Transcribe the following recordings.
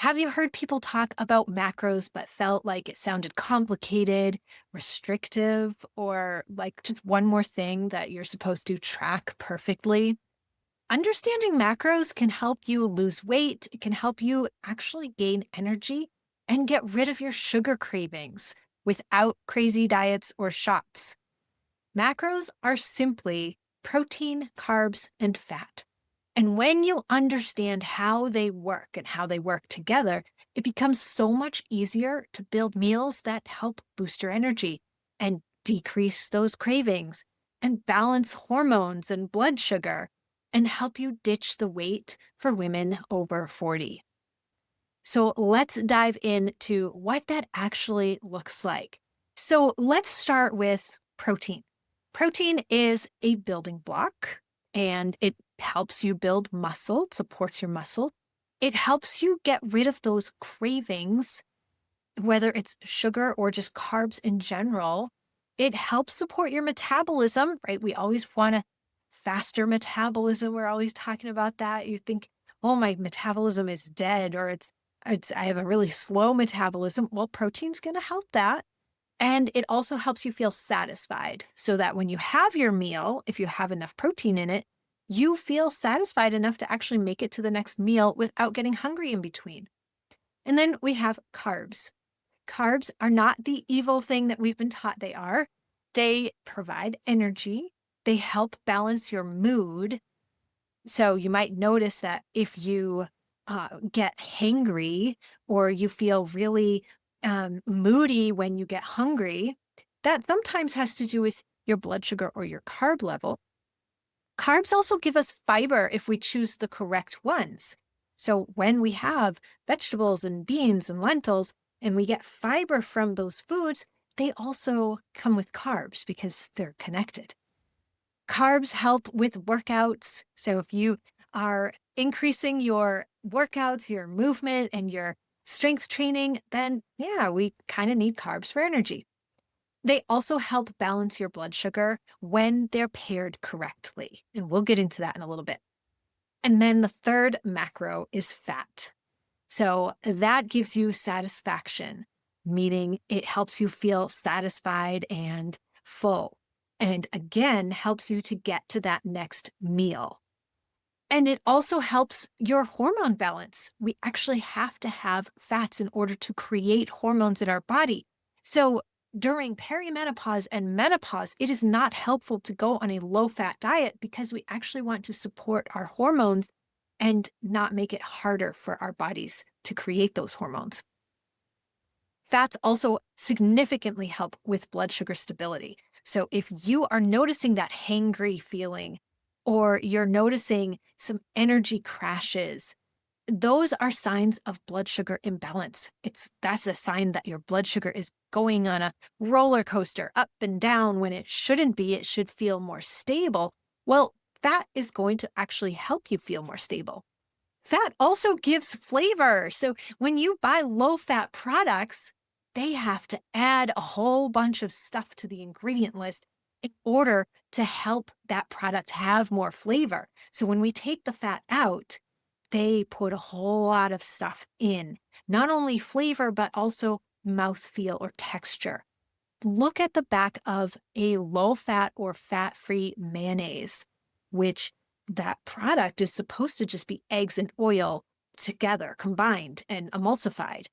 Have you heard people talk about macros but felt like it sounded complicated, restrictive, or like just one more thing that you're supposed to track perfectly? Understanding macros can help you lose weight. It can help you actually gain energy and get rid of your sugar cravings without crazy diets or shots. Macros are simply protein, carbs, and fat. And when you understand how they work and how they work together, it becomes so much easier to build meals that help boost your energy and decrease those cravings and balance hormones and blood sugar and help you ditch the weight for women over 40. So let's dive into what that actually looks like. So let's start with protein. Protein is a building block and it helps you build muscle, it supports your muscle. It helps you get rid of those cravings, whether it's sugar or just carbs in general. It helps support your metabolism, right? We always want a faster metabolism. We're always talking about that. You think, oh, my metabolism is dead, or it's I have a really slow metabolism. Well, protein's going to help that. And it also helps you feel satisfied so that when you have your meal, if you have enough protein in it, you feel satisfied enough to actually make it to the next meal without getting hungry in between. And then we have carbs. Carbs are not the evil thing that we've been taught they are. They provide energy. They help balance your mood. So you might notice that if you get hangry or you feel really moody when you get hungry, that sometimes has to do with your blood sugar or your carb level. Carbs also give us fiber if we choose the correct ones. So when we have vegetables and beans and lentils and we get fiber from those foods, they also come with carbs because they're connected. Carbs help with workouts. So if you are increasing your workouts, your movement, and your strength training, then yeah, we kind of need carbs for energy. They also help balance your blood sugar when they're paired correctly. And we'll get into that in a little bit. And then the third macro is fat. So that gives you satisfaction, meaning it helps you feel satisfied and full. And again, helps you to get to that next meal. And it also helps your hormone balance. We actually have to have fats in order to create hormones in our body. So during perimenopause and menopause, it is not helpful to go on a low fat diet because we actually want to support our hormones and not make it harder for our bodies to create those hormones. Fats also significantly help with blood sugar stability. So if you are noticing that hangry feeling or you're noticing some energy crashes, those are signs of blood sugar imbalance. That's a sign that your blood sugar is going on a roller coaster up and down when it shouldn't be. It should feel more stable. Well, fat is going to actually help you feel more stable. Fat also gives flavor. So when you buy low fat products, they have to add a whole bunch of stuff to the ingredient list in order to help that product have more flavor. So when we take the fat out, they put a whole lot of stuff in, not only flavor, but also mouthfeel or texture. Look at the back of a low fat or fat free mayonnaise, which that product is supposed to just be eggs and oil together, combined and emulsified.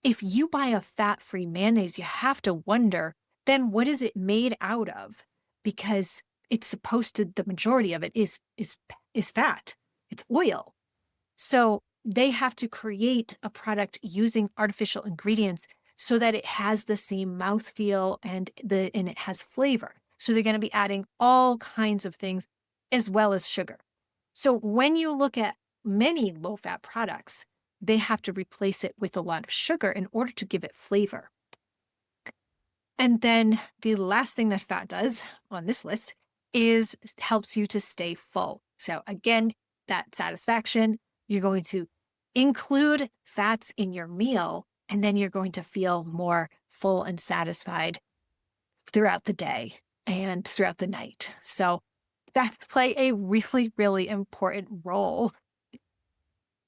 If you buy a fat free mayonnaise, you have to wonder then what is it made out of? Because it's supposed to, the majority of it is fat, it's oil. So they have to create a product using artificial ingredients so that it has the same mouthfeel and it has flavor. So they're going to be adding all kinds of things as well as sugar. So when you look at many low-fat products, they have to replace it with a lot of sugar in order to give it flavor. And then the last thing that fat does on this list is helps you to stay full. So again, that satisfaction, you're going to include fats in your meal, and then you're going to feel more full and satisfied throughout the day and throughout the night. So fats play a really, really important role.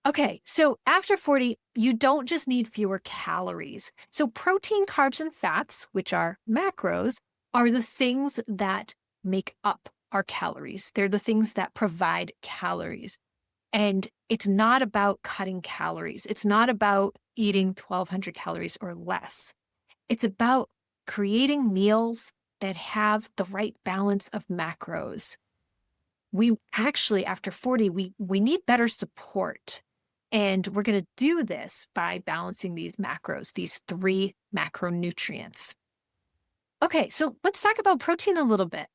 Okay, so after 40, you don't just need fewer calories. So protein, carbs, and fats, which are macros, are the things that make up our calories. They're the things that provide calories. And it's not about cutting calories. It's not about eating 1,200 calories or less. It's about creating meals that have the right balance of macros. We actually, after 40, we need better support. And we're going to do this by balancing these macros, these three macronutrients. Okay, so let's talk about protein a little bit.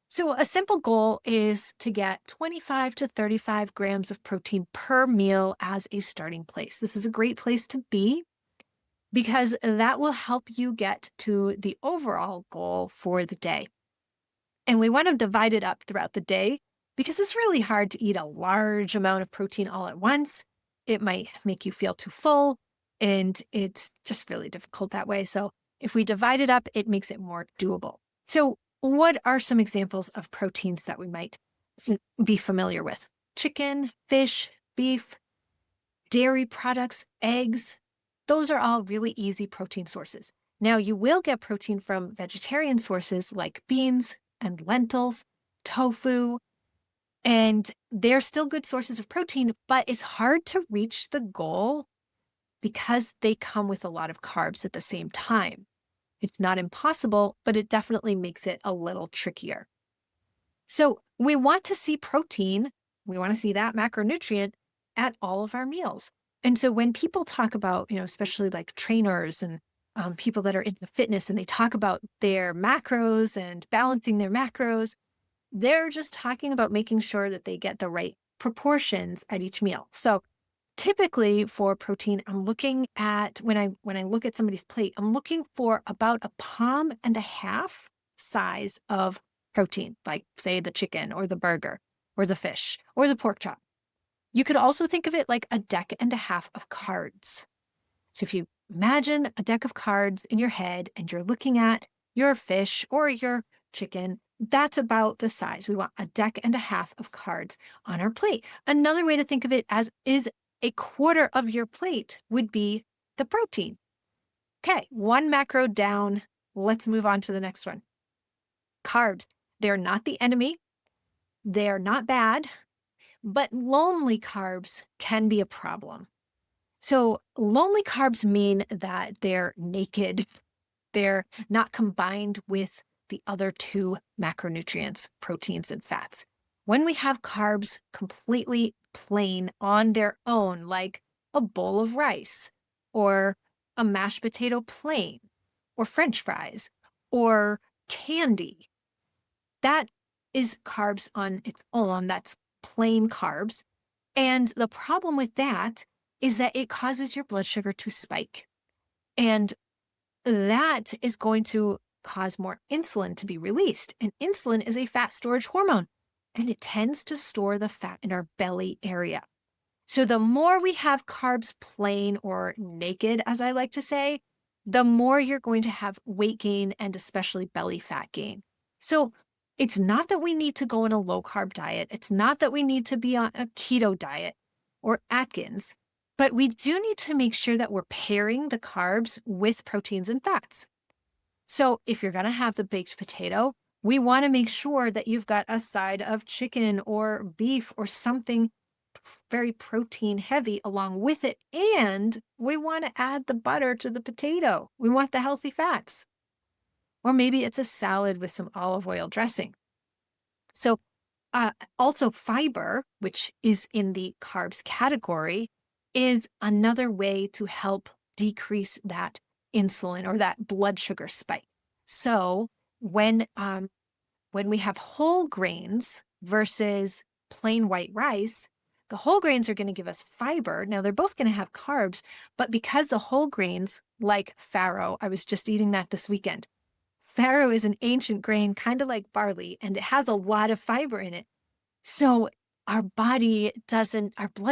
So, a simple goal is to get 25 to 35 grams of protein per meal as a starting place. This is a great place to be because that will help you get to the overall goal for the day. And we want to divide it up throughout the day because it's really hard to eat a large amount of protein all at once. It might make you feel too full, and it's just really difficult that way. So, if we divide it up, it makes it more doable. So, what are some examples of proteins that we might be familiar with? Chicken, fish, beef, dairy products, eggs. Those are all really easy protein sources. Now, you will get protein from vegetarian sources like beans and lentils, tofu, and they're still good sources of protein, but it's hard to reach the goal because they come with a lot of carbs at the same time. It's not impossible, but it definitely makes it a little trickier. So we want to see protein, we want to see that macronutrient at all of our meals. And so when people talk about, especially like trainers and people that are into fitness and they talk about their macros and balancing their macros, they're just talking about making sure that they get the right proportions at each meal. So typically for protein, I'm looking at when I look at somebody's plate, I'm looking for about a palm and a half size of protein, like say the chicken or the burger or the fish or the pork chop. You could also think of it like a deck and a half of cards. So if you imagine a deck of cards in your head and you're looking at your fish or your chicken, that's about the size. We want a deck and a half of cards on our plate. Another way to think of it as is a quarter of your plate would be the protein. Okay, one macro down. Let's move on to the next one. Carbs. They're not the enemy. They're not bad, but lonely carbs can be a problem. So lonely carbs mean that they're naked. They're not combined with the other two macronutrients, proteins and fats. When we have carbs completely plain on their own, like a bowl of rice or a mashed potato plain or French fries or candy, that is carbs on its own. That's plain carbs. And the problem with that is that it causes your blood sugar to spike. And that is going to cause more insulin to be released. And insulin is a fat storage hormone, and it tends to store the fat in our belly area. So the more we have carbs plain or naked, as I like to say, the more you're going to have weight gain and especially belly fat gain. So it's not that we need to go on a low carb diet. It's not that we need to be on a keto diet or Atkins, but we do need to make sure that we're pairing the carbs with proteins and fats. So if you're going to have the baked potato, we want to make sure that you've got a side of chicken or beef or something very protein heavy along with it. And we want to add the butter to the potato. We want the healthy fats. Or maybe it's a salad with some olive oil dressing. So also fiber, which is in the carbs category, is another way to help decrease that insulin or that blood sugar spike. So when we have whole grains versus plain white rice, the whole grains are going to give us fiber. Now they're both going to have carbs, but because the whole grains, like farro, I was just eating that this weekend. Farro is an ancient grain, kind of like barley, and it has a lot of fiber in it. So our blood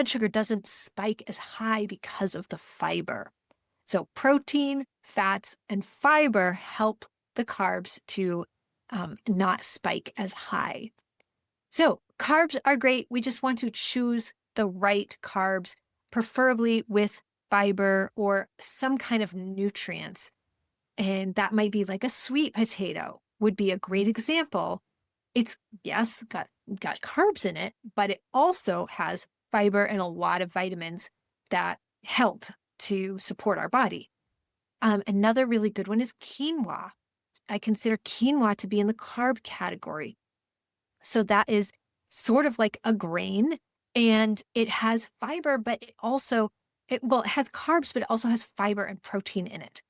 sugar doesn't spike as high because of the fiber. So protein, fats, and fiber help the carbs to not spike as high. So carbs are great. We just want to choose the right carbs preferably with fiber or some kind of nutrients. And that might be like a sweet potato would be a great example. It's yes, got carbs in it, but it also has fiber and a lot of vitamins that help to support our body. Another really good one is quinoa. I consider quinoa to be in the carb category. So that is sort of like a grain and it has fiber, but it has carbs, but it also has fiber and protein in it.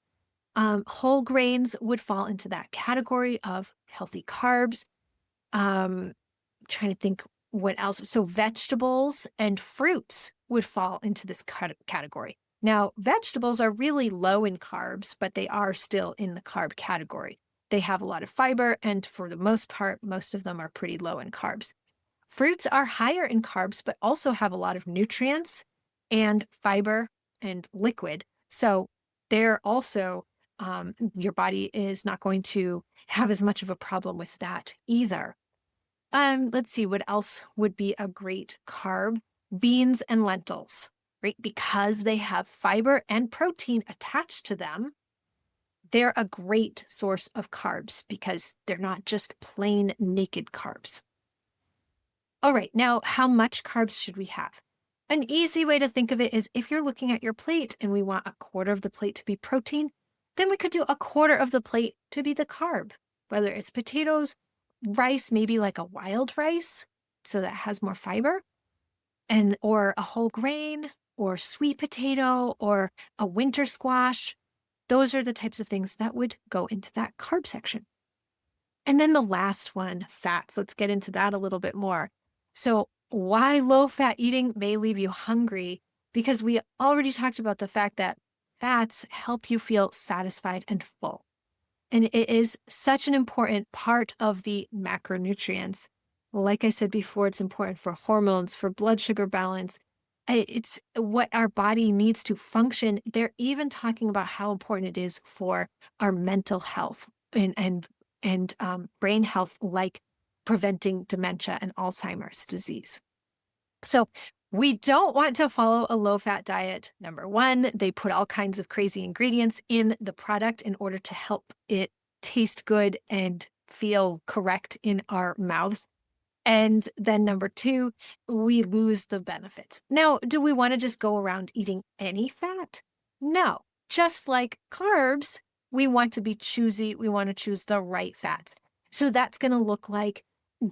Whole grains would fall into that category of healthy carbs. Trying to think what else. So vegetables and fruits would fall into this category. Now, vegetables are really low in carbs, but they are still in the carb category. They have a lot of fiber, and for the most part, most of them are pretty low in carbs. Fruits are higher in carbs, but also have a lot of nutrients and fiber and liquid. So they're also, your body is not going to have as much of a problem with that either. Let's see what else would be a great carb. Beans and lentils, right? Because they have fiber and protein attached to them, they're a great source of carbs because they're not just plain naked carbs. All right, now how much carbs should we have? An easy way to think of it is if you're looking at your plate and we want a quarter of the plate to be protein, then we could do a quarter of the plate to be the carb, whether it's potatoes, rice, maybe like a wild rice, so that has more fiber, and or a whole grain, or sweet potato, or a winter squash. Those are the types of things that would go into that carb section. And then the last one, fats. Let's get into that a little bit more. So, why low fat eating may leave you hungry? Because we already talked about the fact that fats help you feel satisfied and full. And it is such an important part of the macronutrients. Like I said before, it's important for hormones, for blood sugar balance. It's what our body needs to function. They're even talking about how important it is for our mental health and brain health, like preventing dementia and Alzheimer's disease. So we don't want to follow a low-fat diet. Number one, they put all kinds of crazy ingredients in the product in order to help it taste good and feel correct in our mouths. And then number two, we lose the benefits. Now, do we want to just go around eating any fat? No. Just like carbs, we want to be choosy. We want to choose the right fats. So that's going to look like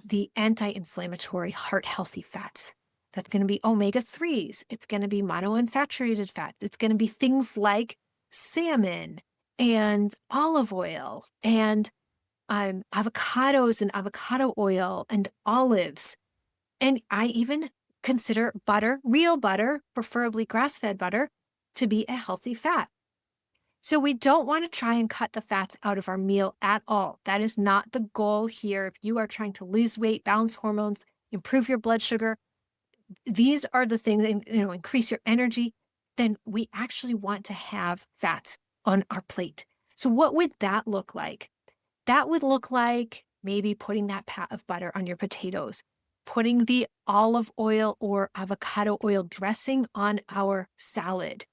the anti-inflammatory, heart-healthy fats. That's going to be omega-3s. It's going to be monounsaturated fat. It's going to be things like salmon and olive oil and avocados and avocado oil and olives. And I even consider butter, real butter, preferably grass-fed butter, to be a healthy fat. So we don't want to try and cut the fats out of our meal at all. That is not the goal here. If you are trying to lose weight, balance hormones, improve your blood sugar, these are the things that, increase your energy, then we actually want to have fats on our plate. So what would that look like? That would look like maybe putting that pat of butter on your potatoes, putting the olive oil or avocado oil dressing on our salad.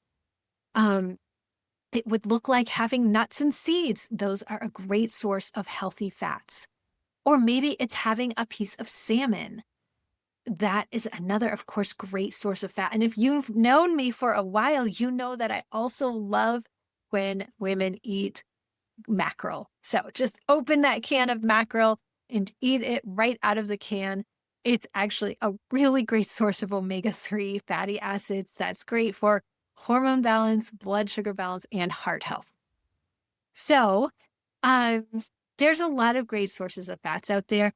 It would look like having nuts and seeds. Those are a great source of healthy fats. Or maybe it's having a piece of salmon. That is another, of course, great source of fat. And if you've known me for a while, you know that I also love when women eat mackerel. So just open that can of mackerel and eat it right out of the can. It's actually a really great source of omega-3 fatty acids that's great for hormone balance, blood sugar balance, and heart health. So um, there's a lot of great sources of fats out there.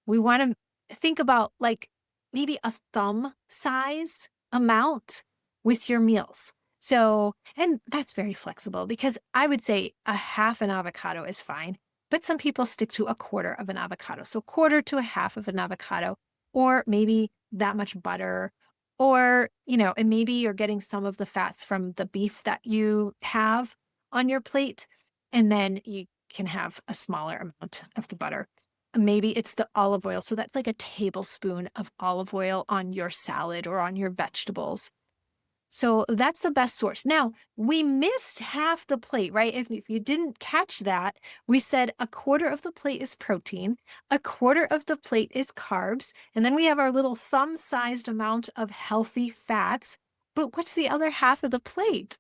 We want to think about like maybe a thumb size amount with your meals. So, and that's very flexible because I would say a half an avocado is fine, but some people stick to a quarter of an avocado. So quarter to a half of an avocado, or maybe that much butter, or, and maybe you're getting some of the fats from the beef that you have on your plate, and then you can have a smaller amount of the butter. Maybe it's the olive oil. So that's like a tablespoon of olive oil on your salad or on your vegetables. So that's the best source. Now, we missed half the plate, right? If you didn't catch that, we said a quarter of the plate is protein, a quarter of the plate is carbs, and then we have our little thumb-sized amount of healthy fats. But what's the other half of the plate?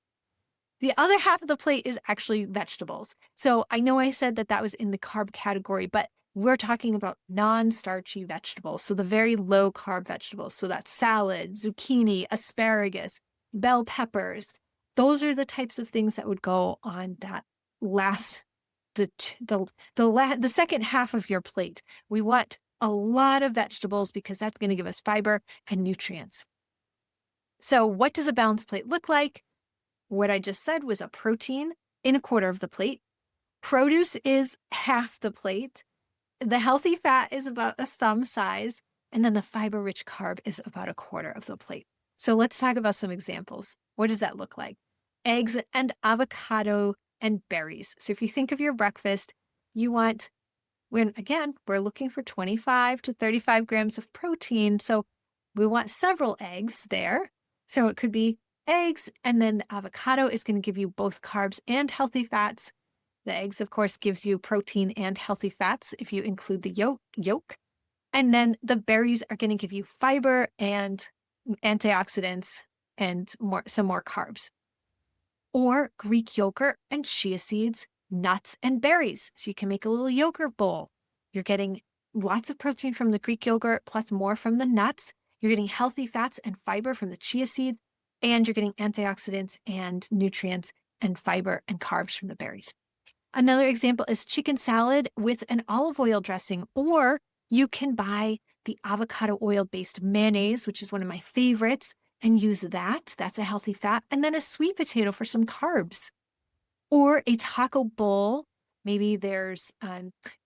The other half of the plate is actually vegetables. So I know I said that that was in the carb category, but we're talking about non-starchy vegetables. So the very low carb vegetables. So that's salad, zucchini, asparagus, bell peppers. Those are the types of things that would go on that last the second half of your plate. We want a lot of vegetables because that's going to give us fiber and nutrients. So what does a balanced plate look like? What I just said was a protein in a quarter of the plate. Produce is half the plate. The healthy fat is about a thumb size. And then the fiber rich carb is about a quarter of the plate. So let's talk about some examples. What does that look like? Eggs and avocado and berries. So if you think of your breakfast, you want, again, we're looking for 25 to 35 grams of protein. So we want several eggs there. So it could be eggs, and then the avocado is going to give you both carbs and healthy fats. The eggs, of course, gives you protein and healthy fats if you include the yolk. And then the berries are going to give you fiber and antioxidants and some more carbs. Or Greek yogurt and chia seeds, nuts and berries. So you can make a little yogurt bowl. You're getting lots of protein from the Greek yogurt plus more from the nuts. You're getting healthy fats and fiber from the chia seeds, and you're getting antioxidants and nutrients and fiber and carbs from the berries. Another example is chicken salad with an olive oil dressing, or you can buy the avocado oil-based mayonnaise, which is one of my favorites, and use that. That's a healthy fat. And then a sweet potato for some carbs. Or a taco bowl. Maybe there's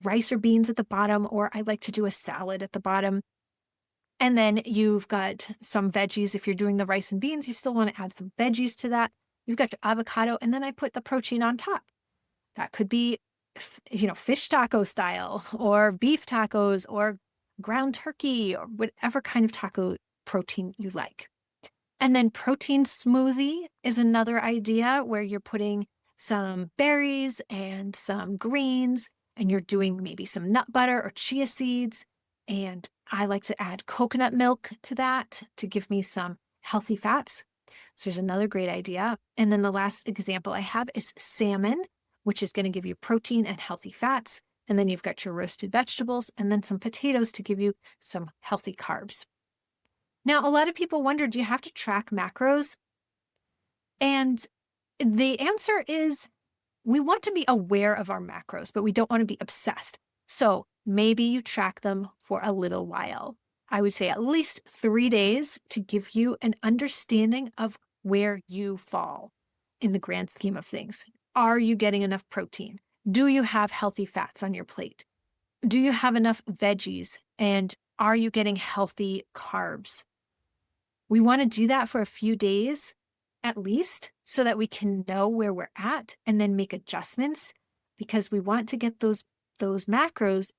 rice or beans at the bottom, or I like to do a salad at the bottom. And then you've got some veggies. If you're doing the rice and beans, you still want to add some veggies to that. You've got your avocado, and then I put the protein on top. That could be, fish taco style, or beef tacos, or ground turkey, or whatever kind of taco protein you like. And then protein smoothie is another idea where you're putting some berries and some greens, and you're doing maybe some nut butter or chia seeds. And I like to add coconut milk to that to give me some healthy fats. So there's another great idea. And then the last example I have is salmon, which is going to give you protein and healthy fats. And then you've got your roasted vegetables and then some potatoes to give you some healthy carbs. Now, a lot of people wonder, do you have to track macros? And the answer is we want to be aware of our macros, but we don't want to be obsessed. So maybe you track them for a little while. I would say at least 3 days to give you an understanding of where you fall in the grand scheme of things. Are you getting enough protein? Do you have healthy fats on your plate? Do you have enough veggies? And are you getting healthy carbs? We want to do that for a few days at least so that we can know where we're at and then make adjustments, because we want to get those macros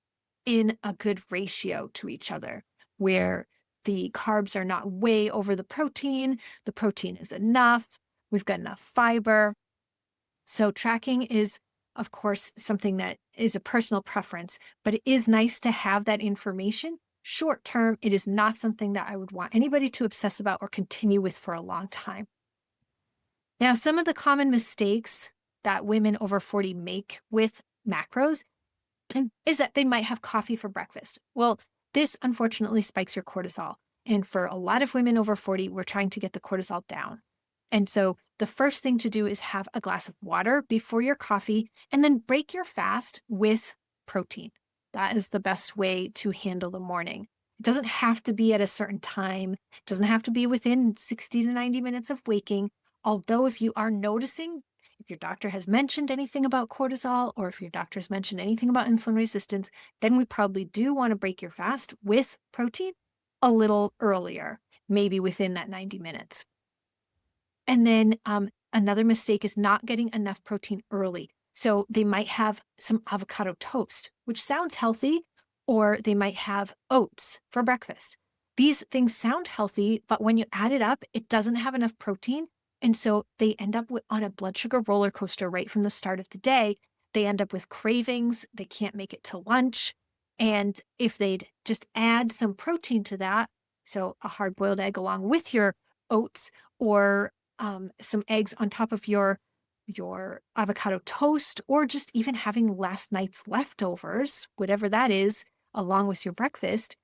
in a good ratio to each other, where the carbs are not way over the protein is enough, we've got enough fiber. So tracking is, of course, something that is a personal preference, but it is nice to have that information. Short term, it is not something that I would want anybody to obsess about or continue with for a long time. Now, some of the common mistakes that women over 40 make with macros is that they might have coffee for breakfast. Well, this unfortunately spikes your cortisol. And for a lot of women over 40, we're trying to get the cortisol down. And so the first thing to do is have a glass of water before your coffee, and then break your fast with protein. That is the best way to handle the morning. It doesn't have to be at a certain time. It doesn't have to be within 60 to 90 minutes of waking. Although if you are noticing, if your doctor has mentioned anything about cortisol, or if your doctor has mentioned anything about insulin resistance, then we probably do want to break your fast with protein a little earlier, maybe within that 90 minutes. And then another mistake is not getting enough protein early. So they might have some avocado toast, which sounds healthy, or they might have oats for breakfast. These things sound healthy, but when you add it up, it doesn't have enough protein. And so they end up on a blood sugar roller coaster right from the start of the day. They end up with cravings. They can't make it to lunch. And if they'd just add some protein to that, so a hard boiled egg along with your oats, or some eggs on top of your avocado toast, or just even having last night's leftovers, whatever that is, along with your breakfast,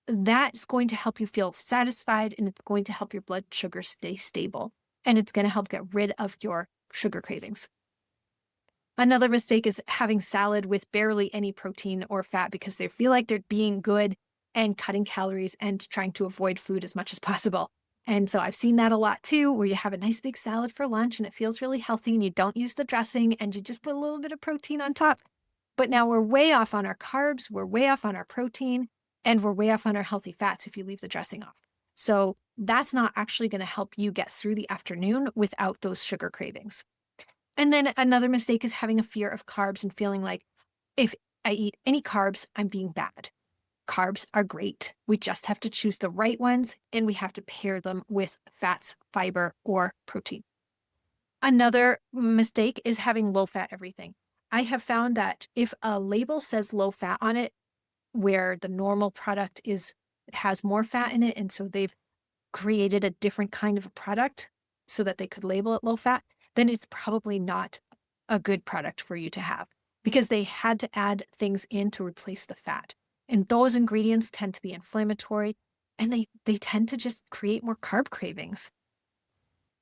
that's going to help you feel satisfied, and it's going to help your blood sugar stay stable. And it's going to help get rid of your sugar cravings. Another mistake is having salad with barely any protein or fat because they feel like they're being good and cutting calories and trying to avoid food as much as possible. And so I've seen that a lot too, where you have a nice big salad for lunch and it feels really healthy and you don't use the dressing and you just put a little bit of protein on top. But now we're way off on our carbs, we're way off on our protein, and we're way off on our healthy fats if you leave the dressing off. So that's not actually going to help you get through the afternoon without those sugar cravings. And then another mistake is having a fear of carbs and feeling like if I eat any carbs, I'm being bad. Carbs are great. We just have to choose the right ones and we have to pair them with fats, fiber, or protein. Another mistake is having low fat everything. I have found that if a label says low fat on it, where the normal product has more fat in it, and so they've created a different kind of a product so that they could label it low fat, then it's probably not a good product for you to have because they had to add things in to replace the fat. And those ingredients tend to be inflammatory and they tend to just create more carb cravings.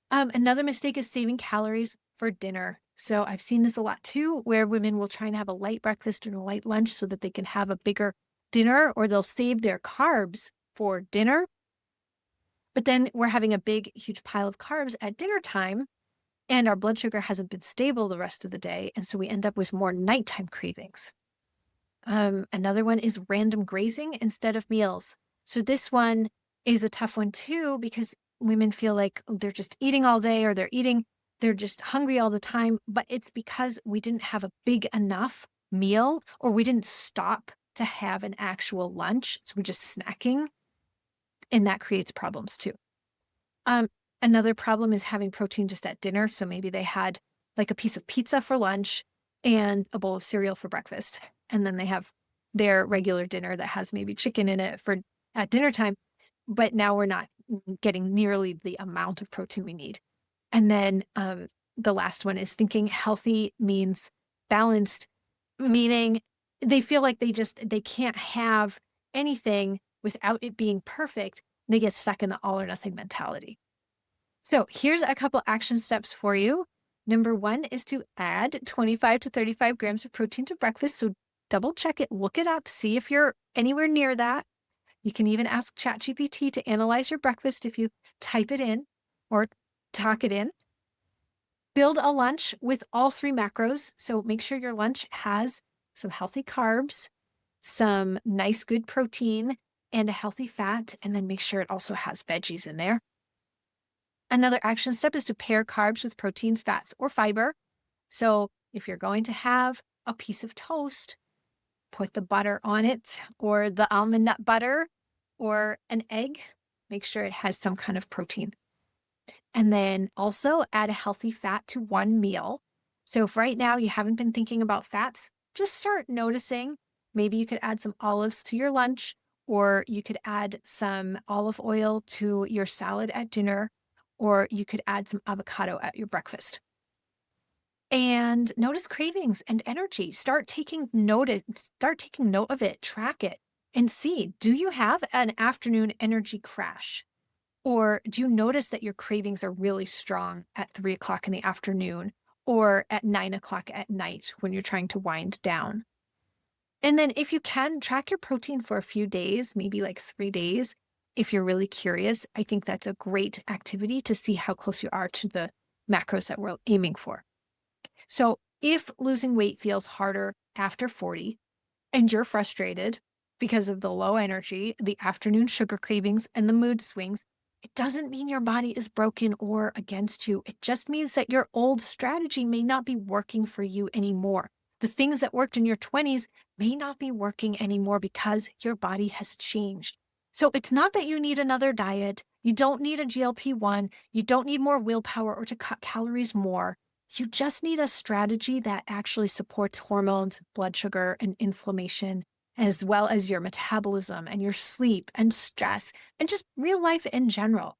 Another mistake is saving calories for dinner. So I've seen this a lot too, where women will try and have a light breakfast and a light lunch so that they can have a bigger dinner, or they'll save their carbs for dinner. But then we're having a big, huge pile of carbs at dinner time, and our blood sugar hasn't been stable the rest of the day. And so we end up with more nighttime cravings. Another one is random grazing instead of meals. So this one is a tough one too, because women feel like they're just eating all day, or they're just hungry all the time. But it's because we didn't have a big enough meal, or we didn't stop to have an actual lunch. So we're just snacking, and that creates problems too. Another problem is having protein just at dinner. So maybe they had like a piece of pizza for lunch and a bowl of cereal for breakfast. And then they have their regular dinner that has maybe chicken in it for at dinner time. But now we're not getting nearly the amount of protein we need. And then the last one is thinking healthy means balanced, meaning they feel like they can't have anything without it being perfect. They get stuck in the all or nothing mentality. So here's a couple action steps for you. Number one is to add 25 to 35 grams of protein to breakfast. So double check it, look it up, see if you're anywhere near that. You can even ask ChatGPT to analyze your breakfast if you type it in or talk it in. Build a lunch with all three macros. So make sure your lunch has some healthy carbs, some nice good protein, and a healthy fat. And then make sure it also has veggies in there. Another action step is to pair carbs with proteins, fats, or fiber. So if you're going to have a piece of toast, put the butter on it, or the almond nut butter, or an egg. Make sure it has some kind of protein. And then also add a healthy fat to one meal. So if right now you haven't been thinking about fats, just start noticing. Maybe you could add some olives to your lunch, or you could add some olive oil to your salad at dinner, or you could add some avocado at your breakfast. And notice cravings and energy. Start taking note of it, track it, and see, do you have an afternoon energy crash? Or do you notice that your cravings are really strong at 3 o'clock in the afternoon, or at 9 o'clock at night when you're trying to wind down? And then if you can, track your protein for a few days, maybe like 3 days. If you're really curious, I think that's a great activity to see how close you are to the macros that we're aiming for. So if losing weight feels harder after 40 and you're frustrated because of the low energy, the afternoon sugar cravings, and the mood swings, it doesn't mean your body is broken or against you. It just means that your old strategy may not be working for you anymore. The things that worked in your 20s may not be working anymore because your body has changed. So it's not that you need another diet. You don't need a GLP-1. You don't need more willpower or to cut calories more. You just need a strategy that actually supports hormones, blood sugar, and inflammation, as well as your metabolism and your sleep and stress and just real life in general.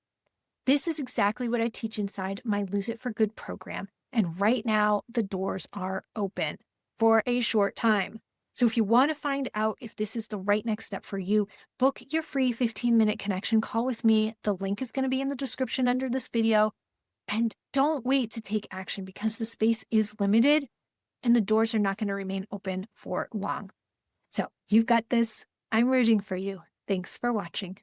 This is exactly what I teach inside my Lose It for Good program. And right now, the doors are open for a short time. So if you want to find out if this is the right next step for you, book your free 15-minute connection call with me. The link is going to be in the description under this video. And don't wait to take action because the space is limited and the doors are not going to remain open for long. So you've got this. I'm rooting for you. Thanks for watching.